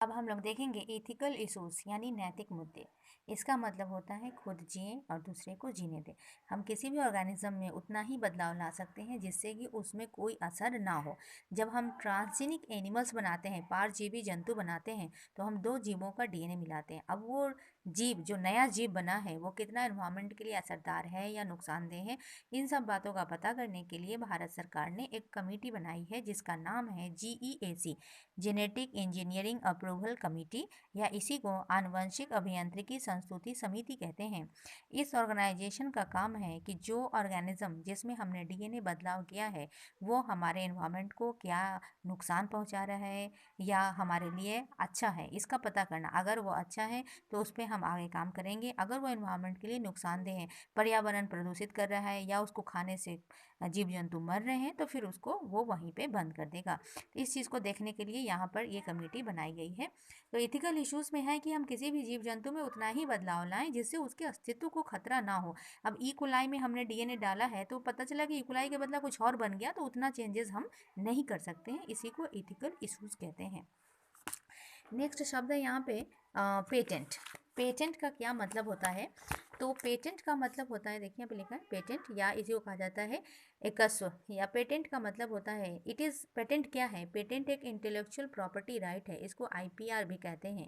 अब हम लोग देखेंगे एथिकल इश्यूज यानी नैतिक मुद्दे। इसका मतलब होता है खुद जिए और दूसरे को जीने दें। हम किसी भी ऑर्गेनिज्म में उतना ही बदलाव ला सकते हैं जिससे कि उसमें कोई असर ना हो। जब हम ट्रांसजेनिक एनिमल्स बनाते हैं, पारजीवी जंतु बनाते हैं, तो हम दो जीवों का डीएनए मिलाते हैं। अब वो जीव जो नया जीव बना है वो कितना एनवायरमेंट के लिए असरदार है या नुकसानदेह है, इन सब बातों का पता करने के लिए भारत सरकार ने एक कमेटी बनाई है जिसका नाम है GEAC, genetic engineering approval committee, या इसी को आनुवंशिक अभियांत्रिकी संस्तुति समिति कहते हैं। इस ऑर्गेनाइजेशन का काम है कि जो ऑर्गेनिज्म जिसमें हमने डीएनए बदलाव किया है वो हमारे एनवायरनमेंट को क्या नुकसान पहुंचा रहा है या हमारे लिए अच्छा है, इसका पता करना। अगर वो अच्छा है तो उस पर हम आगे काम करेंगे। अगर वो एनवायरनमेंट के लिए नुकसानदेह है, पर्यावरण प्रदूषित कर रहा है या उसको खाने से जीव जंतु मर रहे हैं, तो फिर उसको वो वहीं पे बंद कर देगा। तो इस चीज़ को देखने के लिए यहाँ पर ये कमेटी बनाई गई है। तो एथिकल इश्यूज में है कि हम किसी भी जीव जंतु में उतना ही बदलाव लाएं जिससे उसके अस्तित्व को खतरा ना हो। अब ई में हमने डीएनए डाला है तो पता चला कि ई के बदला कुछ और बन गया, तो उतना चेंजेस हम नहीं कर सकते हैं। इसी को एथिकल इश्यूज कहते हैं। नेक्स्ट शब्द है यहाँ पे पेटेंट। पेटेंट का क्या मतलब होता है? तो पेटेंट का मतलब होता है, देखिए यहाँ पे लिखा है पेटेंट, या इसी को कहा जाता है एकस्व। या पेटेंट का मतलब होता है इट इज़, पेटेंट क्या है? पेटेंट एक इंटेलेक्चुअल प्रॉपर्टी राइट है, इसको आईपीआर भी कहते हैं।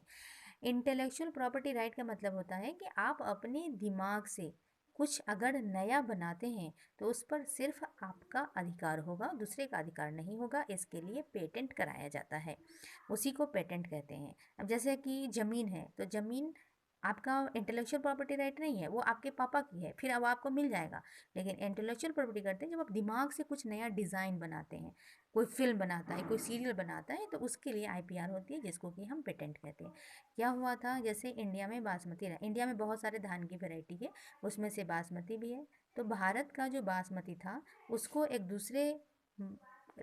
इंटेलेक्चुअल प्रॉपर्टी राइट का मतलब होता है कि आप अपने दिमाग से कुछ अगर नया बनाते हैं तो उस पर सिर्फ आपका अधिकार होगा, दूसरे का अधिकार नहीं होगा। इसके लिए पेटेंट कराया जाता है, उसी को पेटेंट कहते हैं। अब जैसे कि ज़मीन है, तो ज़मीन आपका इंटेलेक्चुअल प्रॉपर्टी राइट नहीं है, वो आपके पापा की है, फिर अब आपको मिल जाएगा। लेकिन इंटेलेक्चुअल प्रॉपर्टी करते हैं जब आप दिमाग से कुछ नया डिज़ाइन बनाते हैं, कोई फिल्म बनाता है, कोई सीरियल बनाता है, तो उसके लिए आईपीआर होती है, जिसको कि हम पेटेंट कहते हैं। क्या हुआ था, जैसे इंडिया में बासमती रहा, इंडिया में बहुत सारे धान की वैरायटी है, उसमें से बासमती भी है। तो भारत का जो बासमती था उसको एक दूसरे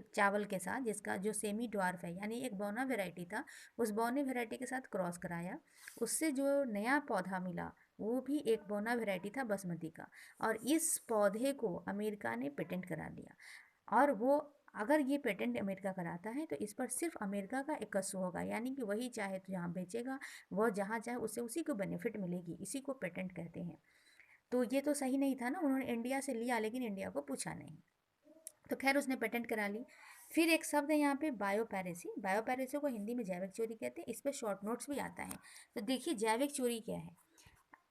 चावल के साथ, जिसका जो सेमी ड्वार्फ है यानी एक बौना वैरायटी था, उस बौने वैरायटी के साथ क्रॉस कराया, उससे जो नया पौधा मिला वो भी एक बौना वैरायटी था बासमती का, और इस पौधे को अमेरिका ने पेटेंट करा लिया। और वो अगर ये पेटेंट अमेरिका कराता है तो इस पर सिर्फ अमेरिका का एकस्व होगा, यानी कि वही चाहे तो जहाँ बेचेगा, वह जहाँ चाहे उससे उसी को बेनिफिट मिलेगी। इसी को पेटेंट कहते हैं। तो ये तो सही नहीं था ना, उन्होंने इंडिया से लिया लेकिन इंडिया को पूछा नहीं, तो खैर उसने पेटेंट करा ली। फिर एक शब्द है यहाँ पे बायोपैरेसी। बायोपैरेसी को हिंदी में जैविक चोरी कहते हैं, इस पर शॉर्ट नोट्स भी आता है। तो देखिए जैविक चोरी क्या है।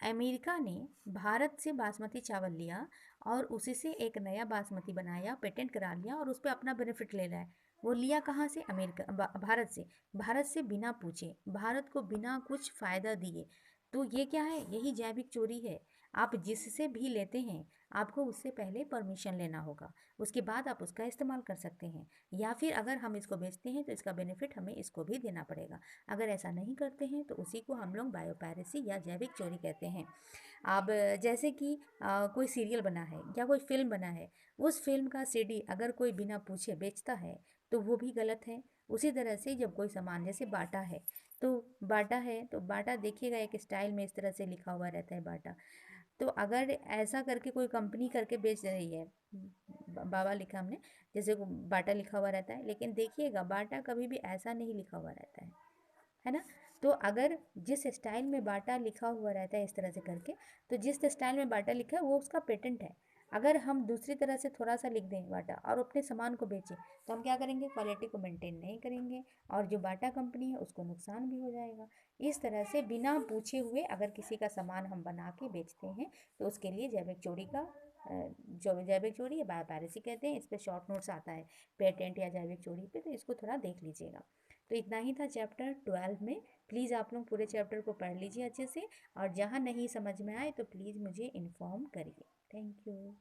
अमेरिका ने भारत से बासमती चावल लिया और उसी से एक नया बासमती बनाया, पेटेंट करा लिया और उस पर अपना बेनिफिट ले रहा है। वो लिया कहाँ से? भारत से। भारत से बिना पूछे, भारत को बिना कुछ फ़ायदा दिए। तो ये क्या है? यही जैविक चोरी है। आप जिससे भी लेते हैं आपको उससे पहले परमिशन लेना होगा, उसके बाद आप उसका इस्तेमाल कर सकते हैं, या फिर अगर हम इसको बेचते हैं तो इसका बेनिफिट हमें इसको भी देना पड़ेगा। अगर ऐसा नहीं करते हैं तो उसी को हम लोग बायोपैरेसी या जैविक चोरी कहते हैं। अब जैसे कि कोई सीरियल बना है या कोई फिल्म बना है, उस फिल्म का सीडी अगर कोई बिना पूछे बेचता है तो वो भी गलत है। उसी तरह से जब कोई सामान, जैसे बाटा है, तो बाटा है तो बाटा देखिएगा एक स्टाइल में इस तरह से लिखा हुआ रहता है बाटा। तो अगर ऐसा करके कोई कंपनी करके बेच रही है, बाबा लिखा हमने, जैसे को बाटा लिखा हुआ रहता है, लेकिन देखिएगा बाटा कभी भी ऐसा नहीं लिखा हुआ रहता है ना। तो अगर जिस स्टाइल में बाटा लिखा हुआ रहता है इस तरह से करके, तो जिस स्टाइल में बाटा लिखा है वो उसका पेटेंट है। अगर हम दूसरी तरह से थोड़ा सा लिख दें बाटा और अपने सामान को बेचें, तो हम क्या करेंगे? क्वालिटी को मेंटेन नहीं करेंगे और जो बाटा कंपनी है उसको नुकसान भी हो जाएगा। इस तरह से बिना पूछे हुए अगर किसी का सामान हम बना के बेचते हैं तो उसके लिए जैविक चोरी का जो जैविक चोरी या बायोपैरेसी कहते हैं। इस पर शॉर्ट नोट्स आता है पेटेंट या जैविक चोरी पे, तो इसको थोड़ा देख लीजिएगा। तो इतना ही था चैप्टर 12 में। प्लीज़ आप लोग पूरे चैप्टर को पढ़ लीजिए अच्छे से, और जहाँ नहीं समझ में आए तो प्लीज़ मुझे इन्फॉर्म करिए। Thank you.